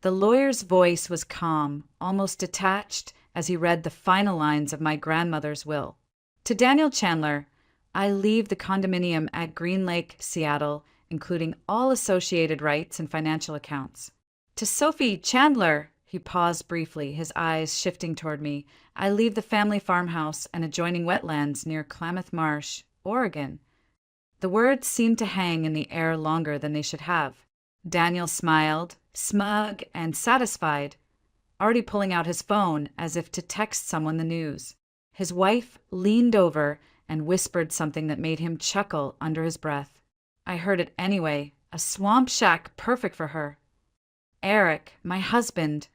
The lawyer's voice was calm, almost detached, as he read the final lines of my grandmother's will. To Daniel Chandler, I leave the condominium at Green Lake, Seattle, including all associated rights and financial accounts. To Sophie Chandler, he paused briefly, his eyes shifting toward me, I leave the family farmhouse and adjoining wetlands near Klamath Marsh, Oregon. The words seemed to hang in the air longer than they should have. Daniel smiled, smug and satisfied, already pulling out his phone as if to text someone the news. His wife leaned over and whispered something that made him chuckle under his breath. I heard it anyway, a swamp shack perfect for her. Eric, my husband,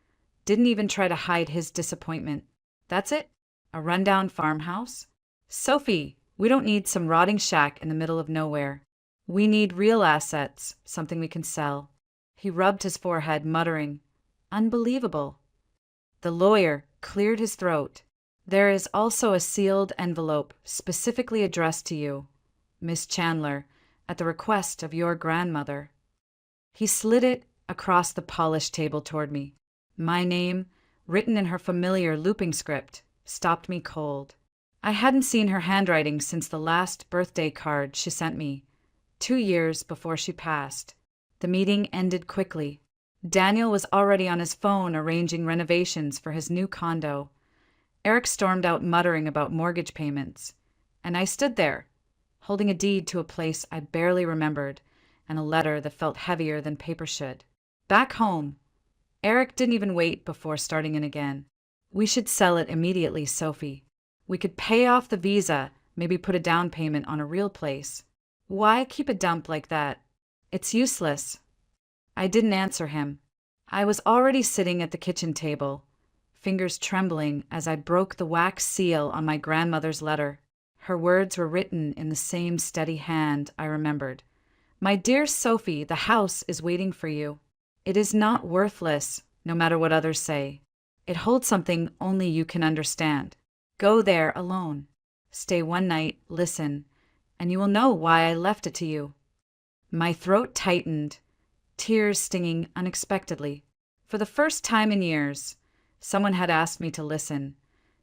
didn't even try to hide his disappointment. That's it? A rundown farmhouse? Sophie, we don't need some rotting shack in the middle of nowhere. We need real assets, something we can sell. He rubbed his forehead, muttering, Unbelievable. The lawyer cleared his throat. There is also a sealed envelope specifically addressed to you, Miss Chandler, at the request of your grandmother. He slid it across the polished table toward me. My name, written in her familiar looping script, stopped me cold. I hadn't seen her handwriting since the last birthday card she sent me, 2 years before she passed. The meeting ended quickly. Daniel was already on his phone arranging renovations for his new condo. Eric stormed out muttering about mortgage payments, and I stood there, holding a deed to a place I barely remembered and a letter that felt heavier than paper should. Back home, Eric didn't even wait before starting in again. We should sell it immediately, Sophie. We could pay off the visa, maybe put a down payment on a real place. Why keep a dump like that? It's useless. I didn't answer him. I was already sitting at the kitchen table, fingers trembling as I broke the wax seal on my grandmother's letter. Her words were written in the same steady hand I remembered. My dear Sophie, the house is waiting for you. It is not worthless, no matter what others say. It holds something only you can understand. Go there alone. Stay one night, listen, and you will know why I left it to you. My throat tightened, tears stinging unexpectedly. For the first time in years, someone had asked me to listen,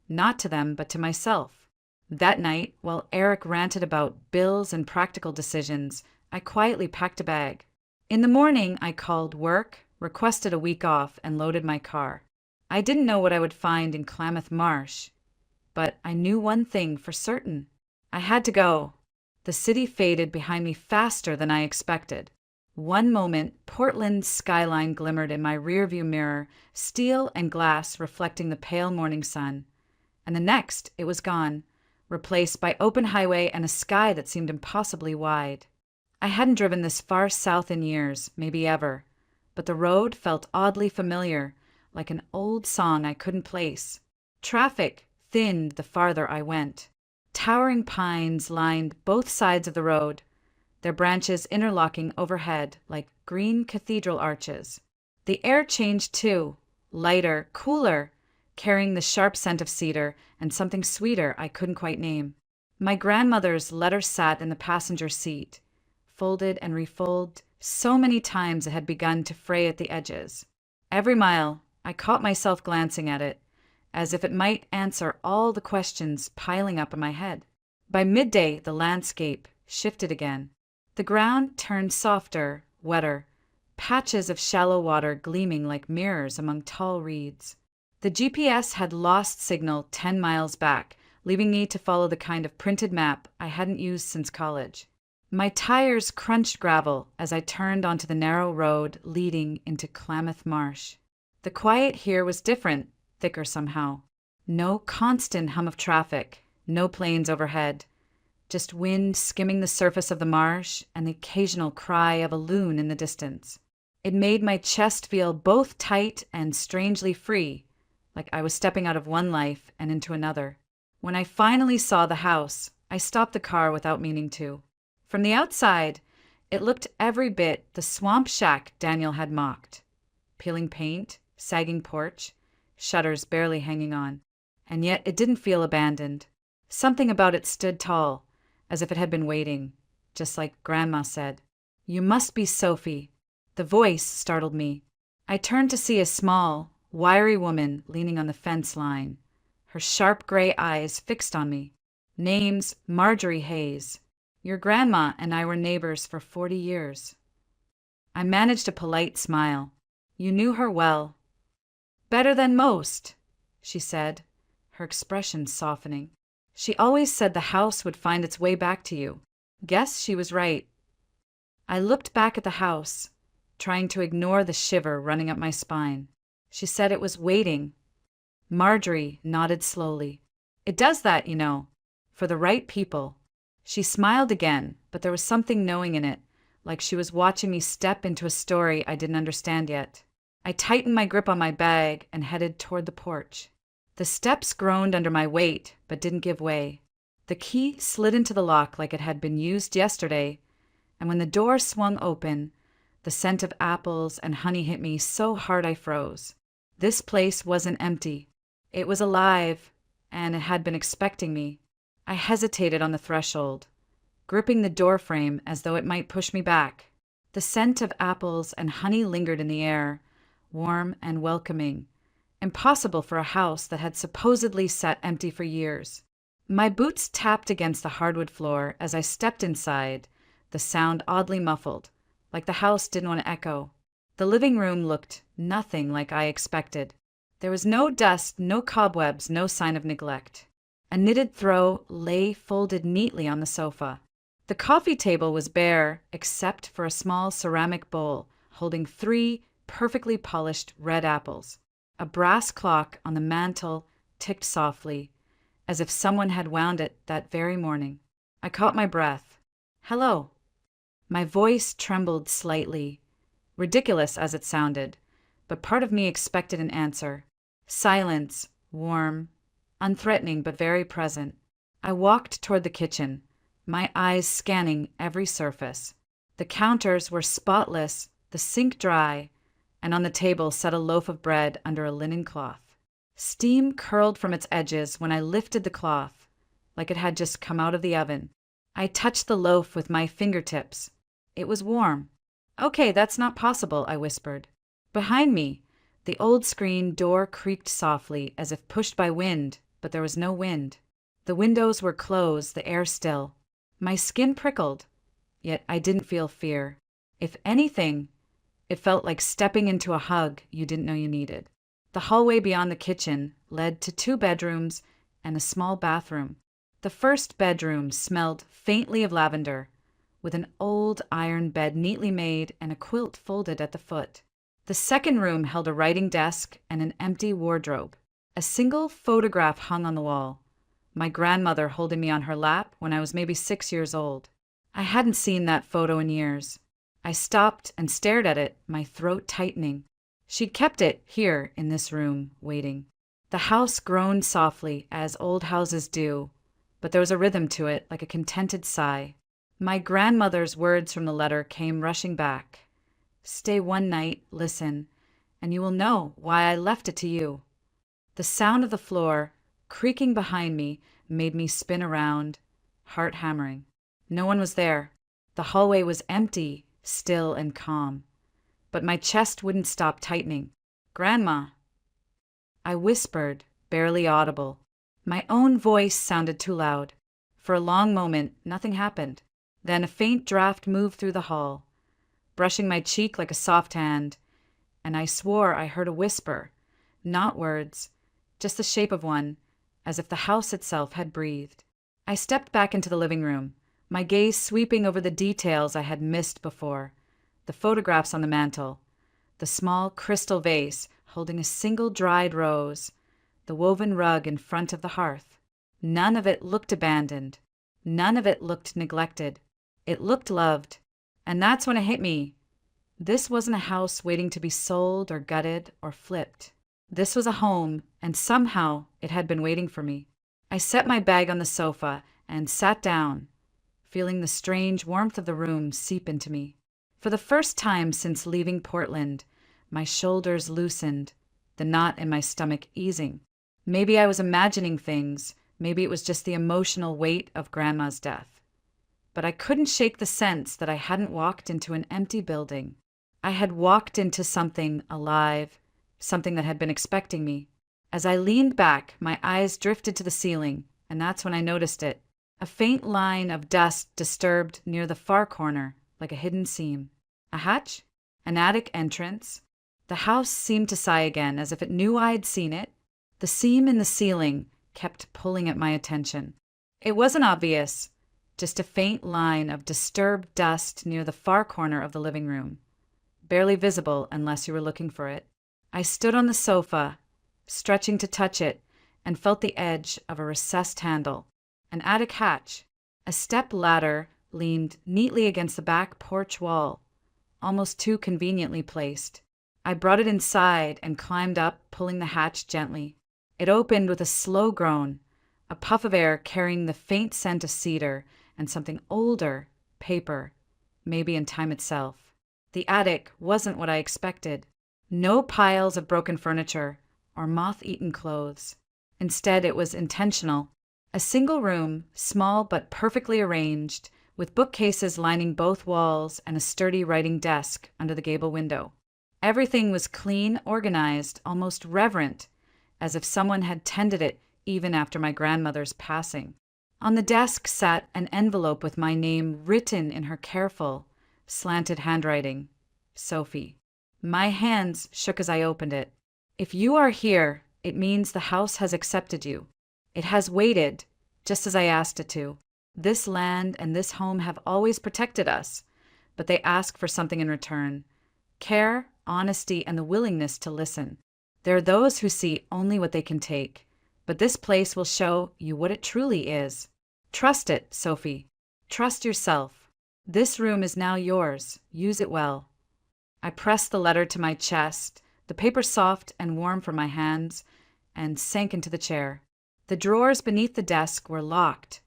not to them, but to myself. That night, while Eric ranted about bills and practical decisions, I quietly packed a bag. In the morning, I called work, requested a week off, and loaded my car. I didn't know what I would find in Klamath Marsh, but I knew one thing for certain. I had to go. The city faded behind me faster than I expected. One moment, Portland's skyline glimmered in my rearview mirror, steel and glass reflecting the pale morning sun. And the next, it was gone, replaced by open highway and a sky that seemed impossibly wide. I hadn't driven this far south in years, maybe ever, but the road felt oddly familiar, like an old song I couldn't place. Traffic thinned the farther I went. Towering pines lined both sides of the road, their branches interlocking overhead like green cathedral arches. The air changed too, lighter, cooler, carrying the sharp scent of cedar and something sweeter I couldn't quite name. My grandmother's letter sat in the passenger seat, folded and refolded so many times it had begun to fray at the edges. Every mile, I caught myself glancing at it, as if it might answer all the questions piling up in my head. By midday, the landscape shifted again. The ground turned softer, wetter, patches of shallow water gleaming like mirrors among tall reeds. The GPS had lost signal 10 miles back, leaving me to follow the kind of printed map I hadn't used since college. My tires crunched gravel as I turned onto the narrow road leading into Klamath Marsh. The quiet here was different, thicker somehow. No constant hum of traffic, no planes overhead, just wind skimming the surface of the marsh and the occasional cry of a loon in the distance. It made my chest feel both tight and strangely free, like I was stepping out of one life and into another. When I finally saw the house, I stopped the car without meaning to. From the outside, it looked every bit the swamp shack Daniel had mocked. Peeling paint, sagging porch, shutters barely hanging on. And yet it didn't feel abandoned. Something about it stood tall, as if it had been waiting, just like Grandma said. "You must be Sophie." The voice startled me. I turned to see a small, wiry woman leaning on the fence line, her sharp gray eyes fixed on me. Name's Marjorie Hayes. Your grandma and I were neighbors for 40 years. I managed a polite smile. You knew her well. Better than most, she said, her expression softening. She always said the house would find its way back to you. Guess she was right. I looked back at the house, trying to ignore the shiver running up my spine. She said it was waiting. Marjorie nodded slowly. It does that, you know, for the right people. She smiled again, but there was something knowing in it, like she was watching me step into a story I didn't understand yet. I tightened my grip on my bag and headed toward the porch. The steps groaned under my weight, but didn't give way. The key slid into the lock like it had been used yesterday, and when the door swung open, the scent of apples and honey hit me so hard I froze. This place wasn't empty. It was alive, and it had been expecting me. I hesitated on the threshold, gripping the doorframe as though it might push me back. The scent of apples and honey lingered in the air, warm and welcoming, impossible for a house that had supposedly sat empty for years. My boots tapped against the hardwood floor as I stepped inside, the sound oddly muffled, like the house didn't want to echo. The living room looked nothing like I expected. There was no dust, no cobwebs, no sign of neglect. A knitted throw lay folded neatly on the sofa. The coffee table was bare except for a small ceramic bowl holding 3 perfectly polished red apples. A brass clock on the mantel ticked softly, as if someone had wound it that very morning. I caught my breath. Hello. My voice trembled slightly, ridiculous as it sounded, but part of me expected an answer. Silence, warm, unthreatening but very present. I walked toward the kitchen, my eyes scanning every surface. The counters were spotless, the sink dry, and on the table sat a loaf of bread under a linen cloth. Steam curled from its edges when I lifted the cloth, like it had just come out of the oven. I touched the loaf with my fingertips. It was warm. Okay, that's not possible, I whispered. Behind me, the old screen door creaked softly as if pushed by wind, but there was no wind. The windows were closed, the air still. My skin prickled, yet I didn't feel fear. If anything, it felt like stepping into a hug you didn't know you needed. The hallway beyond the kitchen led to 2 bedrooms and a small bathroom. The first bedroom smelled faintly of lavender, with an old iron bed neatly made and a quilt folded at the foot. The second room held a writing desk and an empty wardrobe. A single photograph hung on the wall, my grandmother holding me on her lap when I was maybe 6 years old. I hadn't seen that photo in years. I stopped and stared at it, my throat tightening. She'd kept it here in this room, waiting. The house groaned softly, as old houses do, but there was a rhythm to it, like a contented sigh. My grandmother's words from the letter came rushing back. Stay one night, listen, and you will know why I left it to you. The sound of the floor, creaking behind me, made me spin around, heart hammering. No one was there. The hallway was empty, still and calm. But my chest wouldn't stop tightening. Grandma. I whispered, barely audible. My own voice sounded too loud. For a long moment, nothing happened. Then a faint draft moved through the hall, brushing my cheek like a soft hand, and I swore I heard a whisper, not words, just the shape of one, as if the house itself had breathed. I stepped back into the living room, my gaze sweeping over the details I had missed before. The photographs on the mantel, the small crystal vase holding a single dried rose, the woven rug in front of the hearth. None of it looked abandoned. None of it looked neglected. It looked loved. And that's when it hit me. This wasn't a house waiting to be sold or gutted or flipped. This was a home, and somehow it had been waiting for me. I set my bag on the sofa and sat down, feeling the strange warmth of the room seep into me. For the first time since leaving Portland, my shoulders loosened, the knot in my stomach easing. Maybe I was imagining things, maybe it was just the emotional weight of Grandma's death. But I couldn't shake the sense that I hadn't walked into an empty building. I had walked into something alive, something that had been expecting me. As I leaned back, my eyes drifted to the ceiling, and that's when I noticed it. A faint line of dust disturbed near the far corner, like a hidden seam. A hatch? An attic entrance? The house seemed to sigh again, as if it knew I'd seen it. The seam in the ceiling kept pulling at my attention. It wasn't obvious, just a faint line of disturbed dust near the far corner of the living room, barely visible unless you were looking for it. I stood on the sofa, stretching to touch it, and felt the edge of a recessed handle. An attic hatch. A step ladder leaned neatly against the back porch wall, almost too conveniently placed. I brought it inside and climbed up, pulling the hatch gently. It opened with a slow groan, a puff of air carrying the faint scent of cedar and something older, paper, maybe in time itself. The attic wasn't what I expected. No piles of broken furniture or moth-eaten clothes. Instead, it was intentional. A single room, small but perfectly arranged, with bookcases lining both walls and a sturdy writing desk under the gable window. Everything was clean, organized, almost reverent, as if someone had tended it even after my grandmother's passing. On the desk sat an envelope with my name written in her careful, slanted handwriting. Sophie. My hands shook as I opened it. If you are here, it means the house has accepted you. It has waited, just as I asked it to. This land and this home have always protected us, but they ask for something in return. Care, honesty, and the willingness to listen. There are those who see only what they can take, but this place will show you what it truly is. Trust it, Sophie. Trust yourself. This room is now yours. Use it well. I pressed the letter to my chest, the paper soft and warm from my hands, and sank into the chair. The drawers beneath the desk were locked,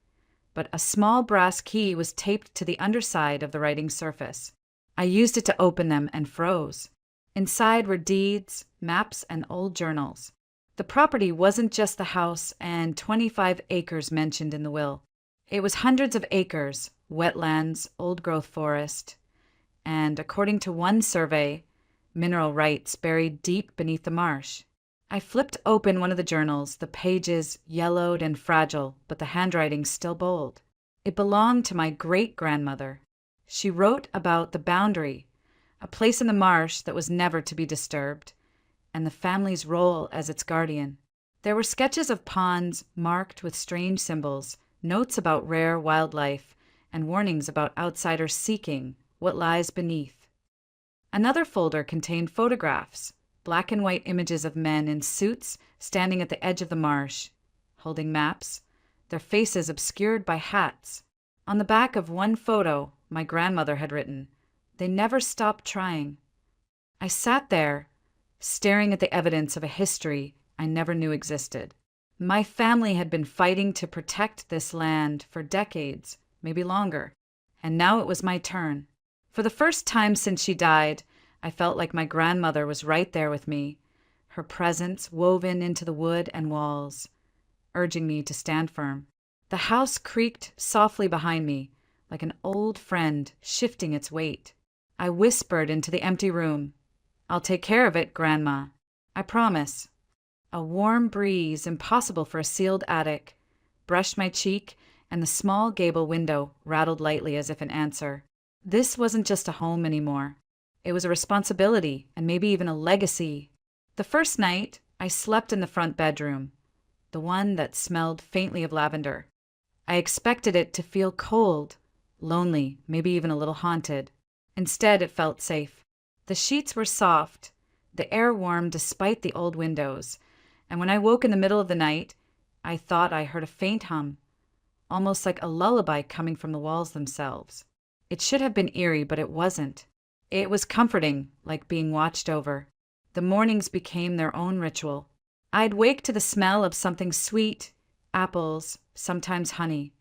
but a small brass key was taped to the underside of the writing surface. I used it to open them and froze. Inside were deeds, maps, and old journals. The property wasn't just the house and 25 acres mentioned in the will. It was hundreds of acres, wetlands, old-growth forest, and, according to one survey, mineral rights buried deep beneath the marsh. I flipped open one of the journals, the pages yellowed and fragile, but the handwriting still bold. It belonged to my great-grandmother. She wrote about the boundary, a place in the marsh that was never to be disturbed, and the family's role as its guardian. There were sketches of ponds marked with strange symbols, notes about rare wildlife, and warnings about outsiders seeking what lies beneath. Another folder contained photographs, black and white images of men in suits standing at the edge of the marsh, holding maps, their faces obscured by hats. On the back of one photo, my grandmother had written, "They never stopped trying." I sat there, staring at the evidence of a history I never knew existed. My family had been fighting to protect this land for decades, maybe longer, and now it was my turn. For the first time since she died, I felt like my grandmother was right there with me, her presence woven into the wood and walls, urging me to stand firm. The house creaked softly behind me, like an old friend shifting its weight. I whispered into the empty room, "I'll take care of it, Grandma. I promise." A warm breeze, impossible for a sealed attic, brushed my cheek, and the small gable window rattled lightly as if in answer. This wasn't just a home anymore. It was a responsibility, and maybe even a legacy. The first night, I slept in the front bedroom, the one that smelled faintly of lavender. I expected it to feel cold, lonely, maybe even a little haunted. Instead, it felt safe. The sheets were soft, the air warm despite the old windows, and when I woke in the middle of the night, I thought I heard a faint hum, almost like a lullaby coming from the walls themselves. It should have been eerie, but it wasn't. It was comforting, like being watched over. The mornings became their own ritual. I'd wake to the smell of something sweet, apples, sometimes honey,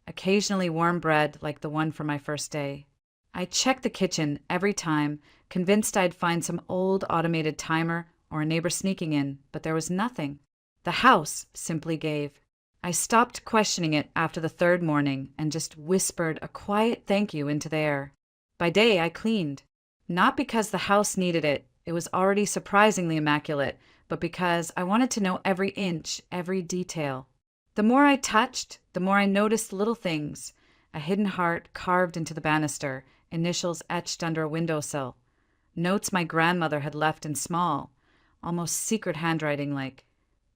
occasionally warm bread like the one from my first day. I checked the kitchen every time, convinced I'd find some old automated timer or a neighbor sneaking in, but there was nothing. The house simply gave. I stopped questioning it after the third morning and just whispered a quiet thank you into the air. By day, I cleaned. Not because the house needed it, it was already surprisingly immaculate, but because I wanted to know every inch, every detail. The more I touched, the more I noticed little things: a hidden heart carved into the banister, initials etched under a windowsill, notes my grandmother had left in small, almost secret handwriting like,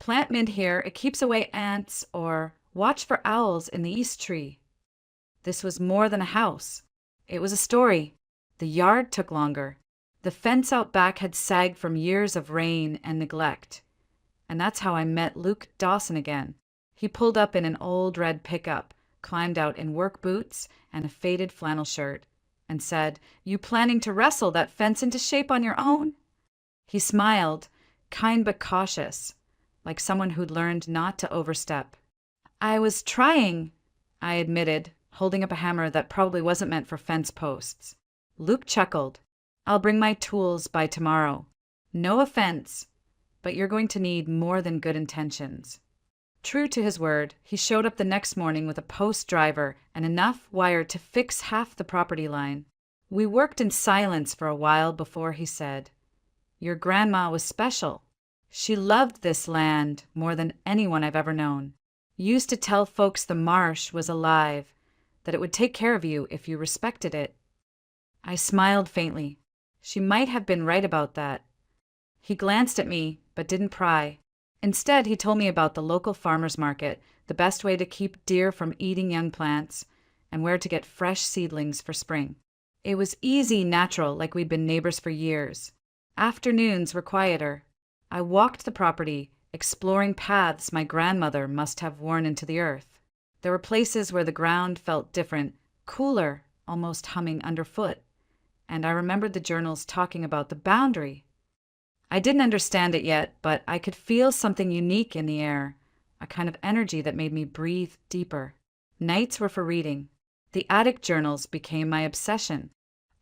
"Plant mint here, it keeps away ants," or "Watch for owls in the east tree." This was more than a house. It was a story. The yard took longer. The fence out back had sagged from years of rain and neglect. And that's how I met Luke Dawson again. He pulled up in an old red pickup, climbed out in work boots and a faded flannel shirt, and said, "You planning to wrestle that fence into shape on your own?" He smiled, kind but cautious, like someone who'd learned not to overstep. "I was trying," I admitted, holding up a hammer that probably wasn't meant for fence posts. Luke chuckled. "I'll bring my tools by tomorrow. No offense, but you're going to need more than good intentions." True to his word, he showed up the next morning with a post driver and enough wire to fix half the property line. We worked in silence for a while before he said, "Your grandma was special. She loved this land more than anyone I've ever known. Used to tell folks the marsh was alive, that it would take care of you if you respected it." I smiled faintly. She might have been right about that. He glanced at me, but didn't pry. Instead, he told me about the local farmers market, the best way to keep deer from eating young plants, and where to get fresh seedlings for spring. It was easy, natural, like we'd been neighbors for years. Afternoons were quieter. I walked the property, exploring paths my grandmother must have worn into the earth. There were places where the ground felt different, cooler, almost humming underfoot. And I remembered the journals talking about the boundary. I didn't understand it yet, but I could feel something unique in the air, a kind of energy that made me breathe deeper. Nights were for reading. The attic journals became my obsession.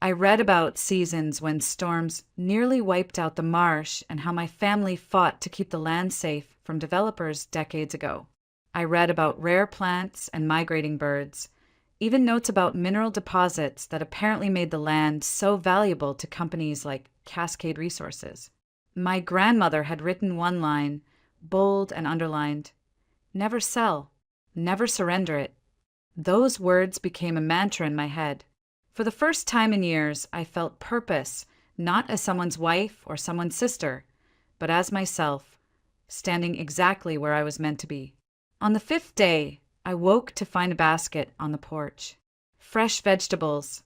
I read about seasons when storms nearly wiped out the marsh and how my family fought to keep the land safe from developers decades ago. I read about rare plants and migrating birds, even notes about mineral deposits that apparently made the land so valuable to companies like Cascade Resources. My grandmother had written one line, bold and underlined, "Never sell, never surrender it." Those words became a mantra in my head. For the first time in years, I felt purpose, not as someone's wife or someone's sister, but as myself, standing exactly where I was meant to be. On the 5th day, I woke to find a basket on the porch. Fresh vegetables,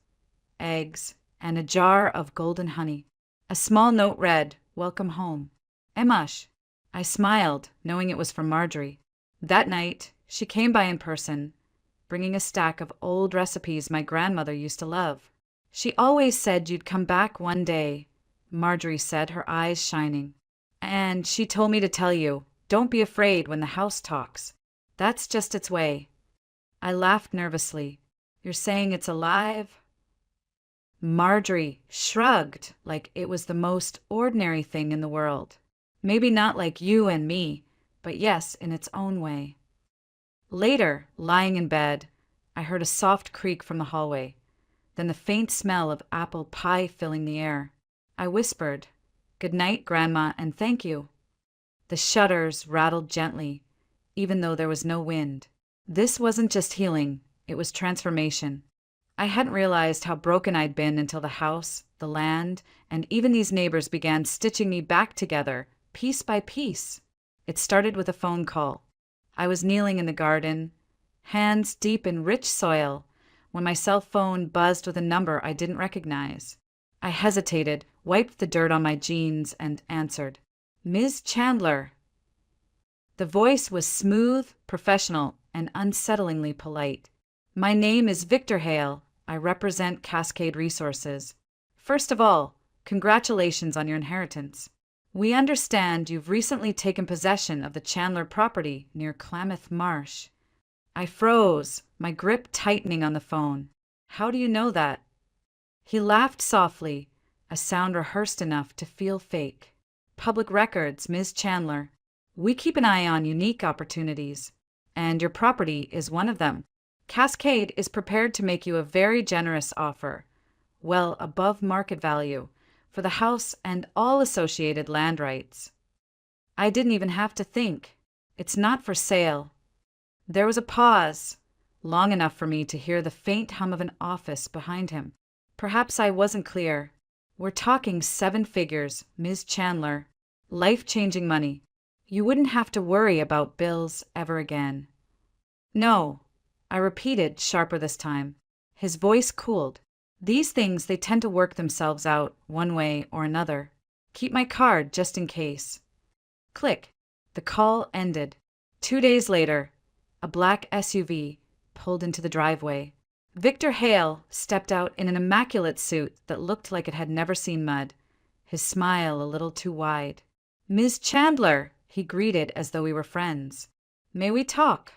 eggs, and a jar of golden honey. A small note read, "Welcome home. Emash." I smiled, knowing it was from Marjorie. That night, she came by in person, bringing a stack of old recipes my grandmother used to love. "She always said you'd come back one day," Marjorie said, her eyes shining. "And she told me to tell you, don't be afraid when the house talks. That's just its way." I laughed nervously. "You're saying it's alive?" Marjorie shrugged like it was the most ordinary thing in the world. "Maybe not like you and me, but yes, in its own way." Later, lying in bed, I heard a soft creak from the hallway, then the faint smell of apple pie filling the air. I whispered, "Good night, Grandma, and thank you." The shutters rattled gently, even though there was no wind. This wasn't just healing, it was transformation. I hadn't realized how broken I'd been until the house, the land, and even these neighbors began stitching me back together, piece by piece. It started with a phone call. I was kneeling in the garden, hands deep in rich soil, when my cell phone buzzed with a number I didn't recognize. I hesitated, wiped the dirt on my jeans, and answered. "Ms. Chandler." The voice was smooth, professional, and unsettlingly polite. "My name is Victor Hale. I represent Cascade Resources. First of all, congratulations on your inheritance. We understand you've recently taken possession of the Chandler property near Klamath Marsh." I froze, my grip tightening on the phone. "How do you know that?" He laughed softly, a sound rehearsed enough to feel fake. "Public records, Ms. Chandler. We keep an eye on unique opportunities, and your property is one of them. Cascade is prepared to make you a very generous offer, well above market value, for the house and all associated land rights. I didn't even have to think. It's not for sale. There was a pause, long enough for me to hear the faint hum of an office behind him. Perhaps I wasn't clear. We're talking 7 figures, Ms. Chandler. Life-changing money. You wouldn't have to worry about bills ever again. No, I repeated, sharper this time. His voice cooled. These things, they tend to work themselves out, one way or another. Keep my card just in case. Click. The call ended. 2 days later, a black SUV pulled into the driveway. Victor Hale stepped out in an immaculate suit that looked like it had never seen mud, his smile a little too wide. Ms. Chandler, he greeted as though we were friends. May we talk?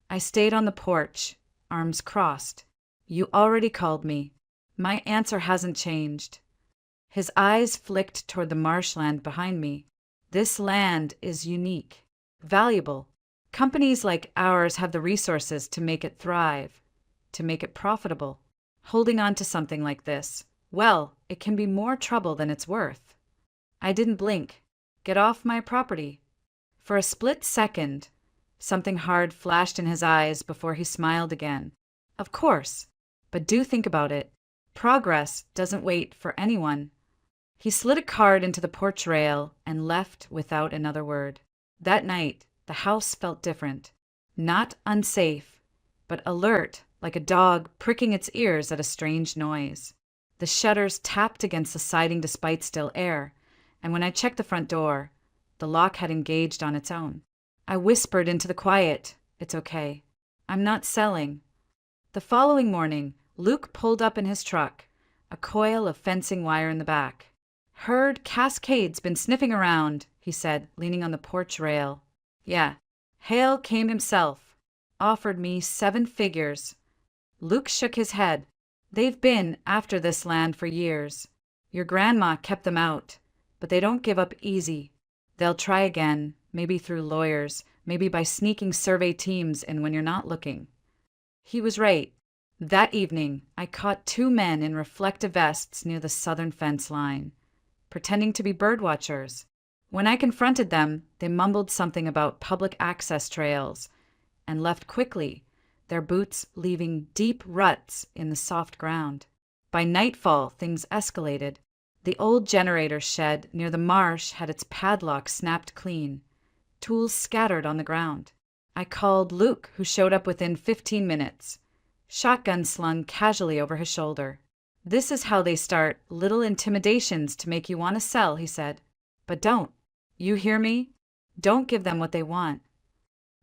I stayed on the porch, arms crossed. You already called me. My answer hasn't changed. His eyes flicked toward the marshland behind me. This land is unique, valuable. Companies like ours have the resources to make it thrive, to make it profitable. Holding on to something like this, well, it can be more trouble than it's worth. I didn't blink. Get off my property. For a split second, something hard flashed in his eyes before he smiled again. Of course, but do think about it. Progress doesn't wait for anyone. He slid a card into the porch rail and left without another word. That night, the house felt different. Not unsafe, but alert, like a dog pricking its ears at a strange noise. The shutters tapped against the siding despite still air, and when I checked the front door, the lock had engaged on its own. I whispered into the quiet, "It's okay. I'm not selling." The following morning, Luke pulled up in his truck, a coil of fencing wire in the back. Heard Cascade's been sniffing around, he said, leaning on the porch rail. Yeah, Hale came himself. Offered me 7 figures. Luke shook his head. They've been after this land for years. Your grandma kept them out, but they don't give up easy. They'll try again, maybe through lawyers, maybe by sneaking survey teams in when you're not looking. He was right. That evening, I caught 2 men in reflective vests near the southern fence line, pretending to be birdwatchers. When I confronted them, they mumbled something about public access trails and left quickly, their boots leaving deep ruts in the soft ground. By nightfall, things escalated. The old generator shed near the marsh had its padlock snapped clean, tools scattered on the ground. I called Luke, who showed up within 15 minutes, shotgun slung casually over his shoulder. This is how they start, little intimidations to make you want to sell, he said. But don't. You hear me? Don't give them what they want.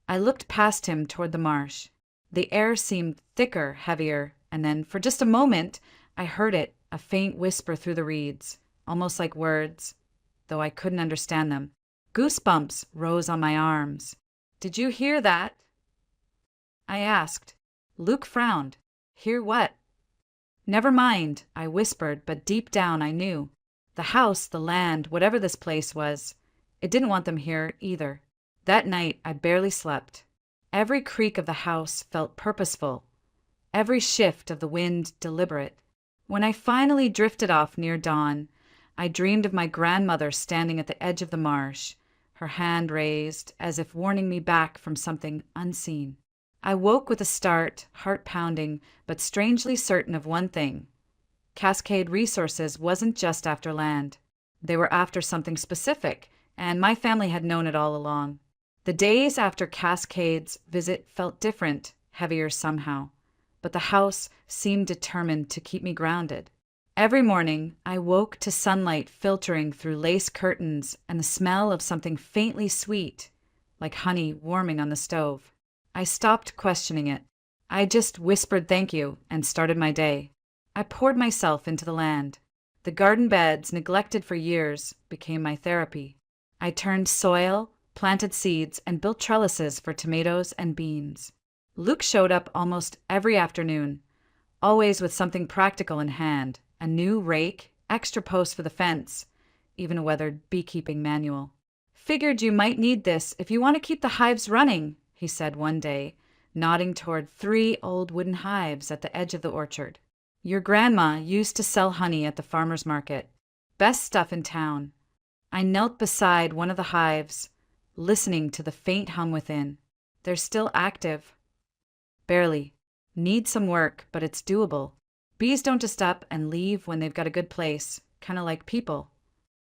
I looked past him toward the marsh. The air seemed thicker, heavier, and then, for just a moment, I heard it, a faint whisper through the reeds, almost like words, though I couldn't understand them. Goosebumps rose on my arms. Did you hear that? I asked. Luke frowned. Hear what? Never mind, I whispered, but deep down I knew. The house, the land, whatever this place was, it didn't want them here either. That night I barely slept. Every creak of the house felt purposeful, every shift of the wind deliberate. When I finally drifted off near dawn, I dreamed of my grandmother standing at the edge of the marsh, her hand raised as if warning me back from something unseen. I woke with a start, heart pounding, but strangely certain of one thing. Cascade Resources wasn't just after land. They were after something specific, and my family had known it all along. The days after Cascade's visit felt different, heavier somehow, but the house seemed determined to keep me grounded. Every morning, I woke to sunlight filtering through lace curtains and the smell of something faintly sweet, like honey warming on the stove. I stopped questioning it. I just whispered thank you and started my day. I poured myself into the land. The garden beds, neglected for years, became my therapy. I turned soil, planted seeds, and built trellises for tomatoes and beans. Luke showed up almost every afternoon, always with something practical in hand, a new rake, extra posts for the fence, even a weathered beekeeping manual. Figured you might need this if you want to keep the hives running, he said one day, nodding toward 3 old wooden hives at the edge of the orchard. Your grandma used to sell honey at the farmer's market. Best stuff in town. I knelt beside one of the hives, listening to the faint hum within. They're still active. Barely. Need some work, but it's doable. Bees don't just up and leave when they've got a good place, kind of like people.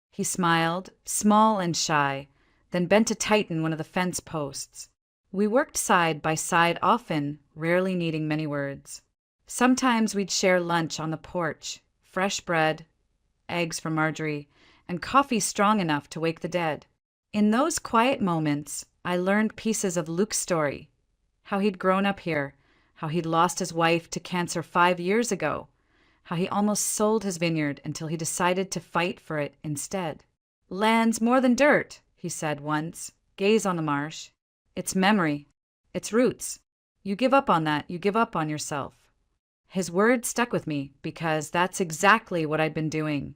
He smiled, small and shy, then bent to tighten one of the fence posts. We worked side by side often, rarely needing many words. Sometimes we'd share lunch on the porch, fresh bread, eggs from Marjorie, and coffee strong enough to wake the dead. In those quiet moments, I learned pieces of Luke's story, how he'd grown up here, how he'd lost his wife to cancer 5 years ago, how he almost sold his vineyard until he decided to fight for it instead. Land's more than dirt, he said once. Gaze on the marsh. It's memory. It's roots. You give up on that, you give up on yourself. His words stuck with me because that's exactly what I'd been doing.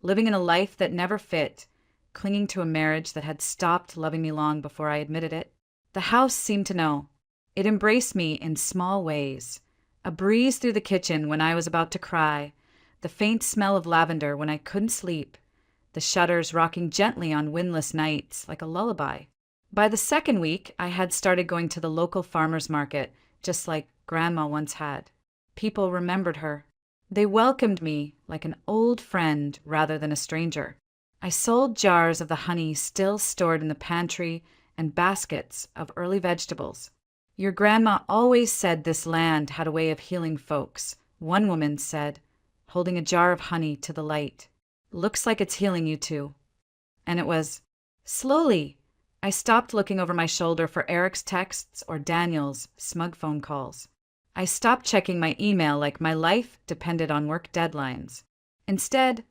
Living in a life that never fit, clinging to a marriage that had stopped loving me long before I admitted it. The house seemed to know. It embraced me in small ways. A breeze through the kitchen when I was about to cry, the faint smell of lavender when I couldn't sleep, the shutters rocking gently on windless nights like a lullaby. By the second week, I had started going to the local farmer's market, just like Grandma once had. People remembered her. They welcomed me like an old friend rather than a stranger. I sold jars of the honey still stored in the pantry and baskets of early vegetables. Your grandma always said this land had a way of healing folks, one woman said, holding a jar of honey to the light. Looks like it's healing you too. And it was. Slowly, I stopped looking over my shoulder for Eric's texts or Daniel's smug phone calls. I stopped checking my email like my life depended on work deadlines. Instead,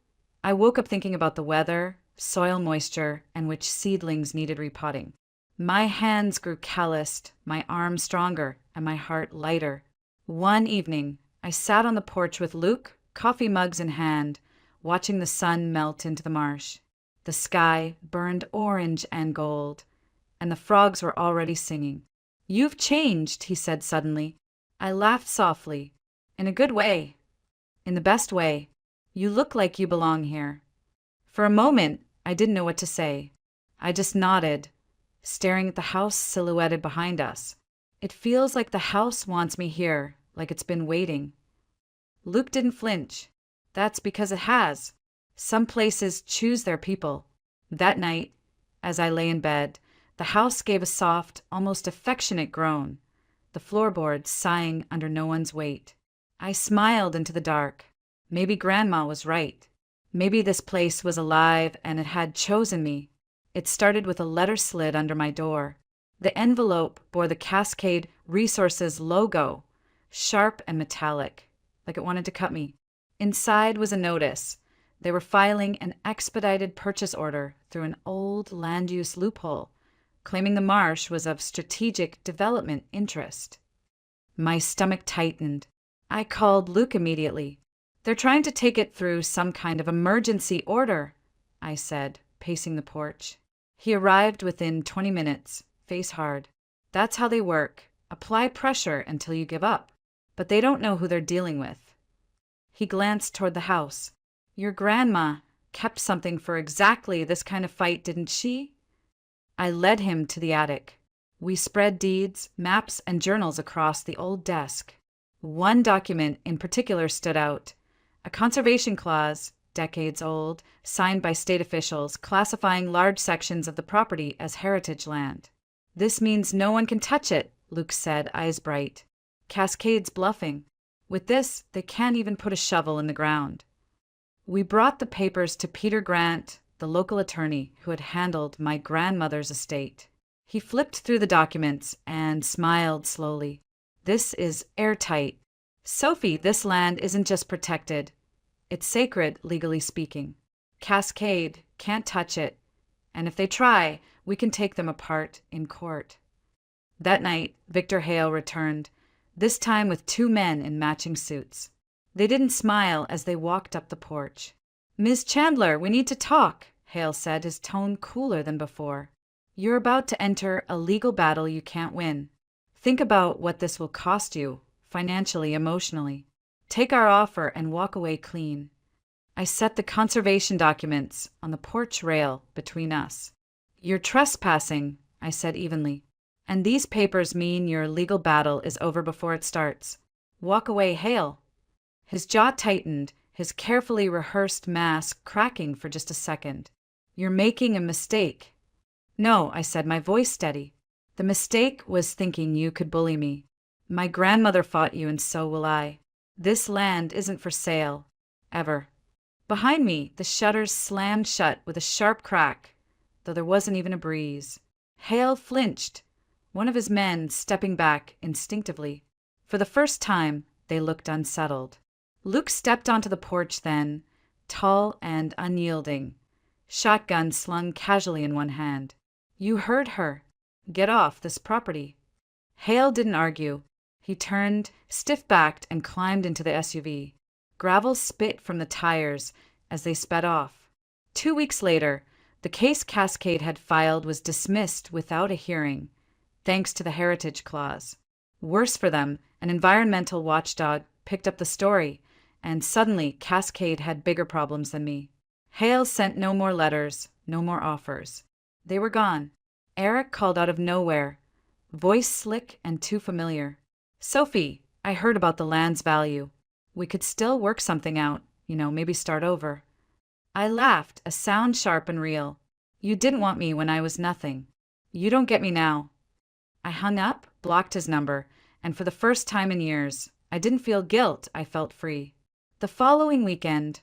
I woke up thinking about the weather, soil moisture, and which seedlings needed repotting. My hands grew calloused, my arms stronger, and my heart lighter. One evening, I sat on the porch with Luke, coffee mugs in hand, watching the sun melt into the marsh. The sky burned orange and gold, and the frogs were already singing. "You've changed," he said suddenly. I laughed softly. "In a good way. In the best way. You look like you belong here." For a moment, I didn't know what to say. I just nodded, staring at the house silhouetted behind us. It feels like the house wants me here, like it's been waiting. Luke didn't flinch. That's because it has. Some places choose their people. That night, as I lay in bed, the house gave a soft, almost affectionate groan, the floorboards sighing under no one's weight. I smiled into the dark. Maybe Grandma was right. Maybe this place was alive and it had chosen me. It started with a letter slid under my door. The envelope bore the Cascade Resources logo, sharp and metallic, like it wanted to cut me. Inside was a notice. They were filing an expedited purchase order through an old land use loophole, claiming the marsh was of strategic development interest. My stomach tightened. I called Luke immediately. "They're trying to take it through some kind of emergency order," I said, pacing the porch. He arrived within 20 minutes, face hard. "That's how they work. Apply pressure until you give up. But they don't know who they're dealing with." He glanced toward the house. "Your grandma kept something for exactly this kind of fight, didn't she?" I led him to the attic. We spread deeds, maps, and journals across the old desk. One document in particular stood out, a conservation clause, decades old, signed by state officials classifying large sections of the property as heritage land. "This means no one can touch it," Luke said, eyes bright. "Cascade's bluffing. With this, they can't even put a shovel in the ground." We brought the papers to Peter Grant, the local attorney who had handled my grandmother's estate. He flipped through the documents and smiled slowly. "This is airtight. Sophie, this land isn't just protected. It's sacred, legally speaking. Cascade can't touch it, and if they try, we can take them apart in court." That night, Victor Hale returned, this time with 2 men in matching suits. They didn't smile as they walked up the porch. "Ms. Chandler, we need to talk," Hale said, his tone cooler than before. "You're about to enter a legal battle you can't win. Think about what this will cost you, financially, emotionally." Take our offer and walk away clean. I set the conservation documents on the porch rail between us. You're trespassing, I said evenly. And these papers mean your legal battle is over before it starts. Walk away, Hale. His jaw tightened, his carefully rehearsed mask cracking for just a second. You're making a mistake. No, I said, my voice steady. The mistake was thinking you could bully me. My grandmother fought you, and so will I. This land isn't for sale. Ever. Behind me, the shutters slammed shut with a sharp crack, though there wasn't even a breeze. Hale flinched, one of his men stepping back instinctively. For the first time, they looked unsettled. Luke stepped onto the porch then, tall and unyielding, shotgun slung casually in one hand. You heard her. Get off this property. Hale didn't argue. He turned, stiff-backed, and climbed into the SUV. Gravel spit from the tires as they sped off. 2 weeks later, the case Cascade had filed was dismissed without a hearing, thanks to the Heritage Clause. Worse for them, an environmental watchdog picked up the story, and suddenly Cascade had bigger problems than me. Hale sent no more letters, no more offers. They were gone. Eric called out of nowhere, voice slick and too familiar. Sophie, I heard about the land's value. We could still work something out, maybe start over. I laughed, a sound sharp and real. You didn't want me when I was nothing. You don't get me now. I hung up, blocked his number, and for the first time in years, I didn't feel guilt, I felt free. The following weekend,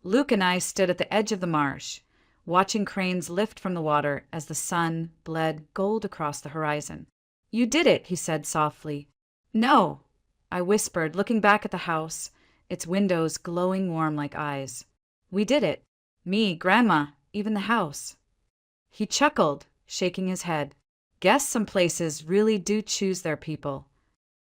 Luke and I stood at the edge of the marsh, watching cranes lift from the water as the sun bled gold across the horizon. You did it, he said softly. No, I whispered, looking back at the house, its windows glowing warm like eyes. We did it. Me, Grandma, even the house. He chuckled, shaking his head. Guess some places really do choose their people.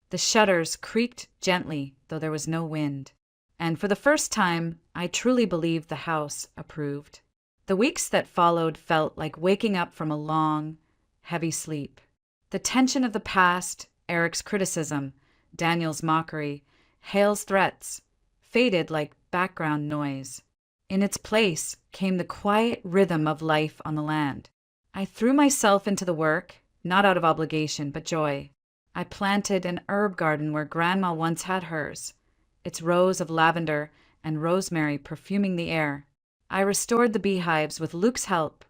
The shutters creaked gently, though there was no wind. And for the first time, I truly believed the house approved. The weeks that followed felt like waking up from a long, heavy sleep. The tension of the past, Eric's criticism, Daniel's mockery, Hale's threats, faded like background noise. In its place came the quiet rhythm of life on the land. I threw myself into the work, not out of obligation, but joy. I planted an herb garden where Grandma once had hers, its rows of lavender and rosemary perfuming the air. I restored the beehives with Luke's help,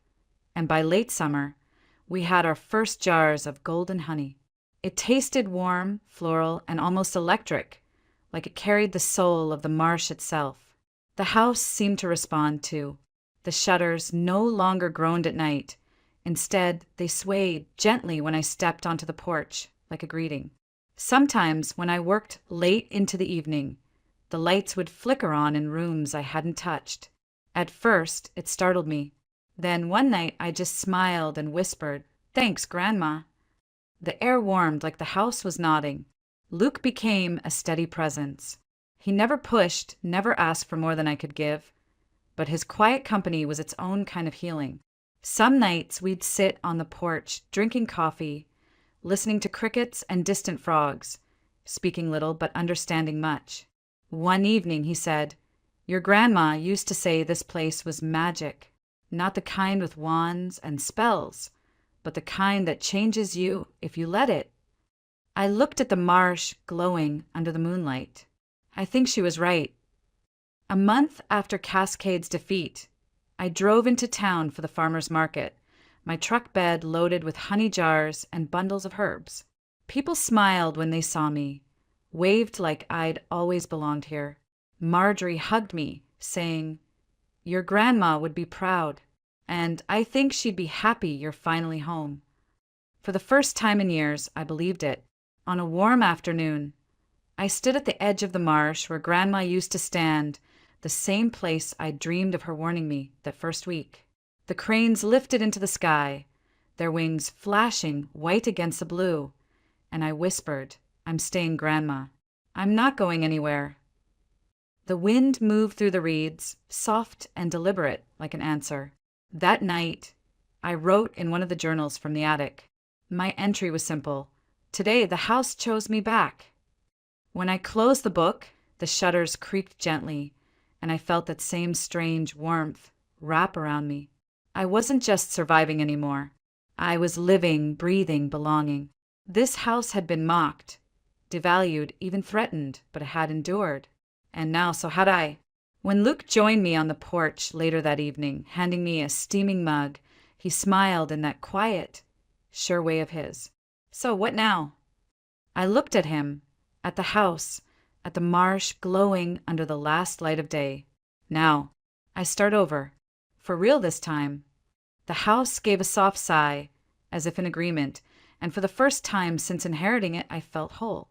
and by late summer, we had our first jars of golden honey. It tasted warm, floral, and almost electric, like it carried the soul of the marsh itself. The house seemed to respond too. The shutters no longer groaned at night. Instead, they swayed gently when I stepped onto the porch, like a greeting. Sometimes, when I worked late into the evening, the lights would flicker on in rooms I hadn't touched. At first, it startled me. Then one night, I just smiled and whispered, "Thanks, Grandma." The air warmed like the house was nodding. Luke became a steady presence. He never pushed, never asked for more than I could give, but his quiet company was its own kind of healing. Some nights we'd sit on the porch, drinking coffee, listening to crickets and distant frogs, speaking little but understanding much. One evening he said, "Your grandma used to say this place was magic, not the kind with wands and spells, but the kind that changes you if you let it." I looked at the marsh glowing under the moonlight. I think she was right. A month after Cascade's defeat, I drove into town for the farmer's market, my truck bed loaded with honey jars and bundles of herbs. People smiled when they saw me, waved like I'd always belonged here. Marjorie hugged me, saying, "Your grandma would be proud, and I think she'd be happy you're finally home." For the first time in years, I believed it. On a warm afternoon, I stood at the edge of the marsh where Grandma used to stand, the same place I'd dreamed of her warning me that first week. The cranes lifted into the sky, their wings flashing white against the blue, and I whispered, "I'm staying, Grandma. I'm not going anywhere." The wind moved through the reeds, soft and deliberate, like an answer. That night, I wrote in one of the journals from the attic. My entry was simple. Today, the house chose me back. When I closed the book, The shutters creaked gently, and I felt that same strange warmth wrap around me. I wasn't just surviving anymore. I was living, breathing, belonging. This house had been mocked, devalued, even threatened, but it had endured. And now, so had I. When Luke joined me on the porch later that evening, handing me a steaming mug, he smiled in that quiet, sure way of his. So, what now? I looked at him, at the house, at the marsh glowing under the last light of day. Now, I start over. For real this time. The house gave a soft sigh, as if in agreement, and for the first time since inheriting it, I felt whole.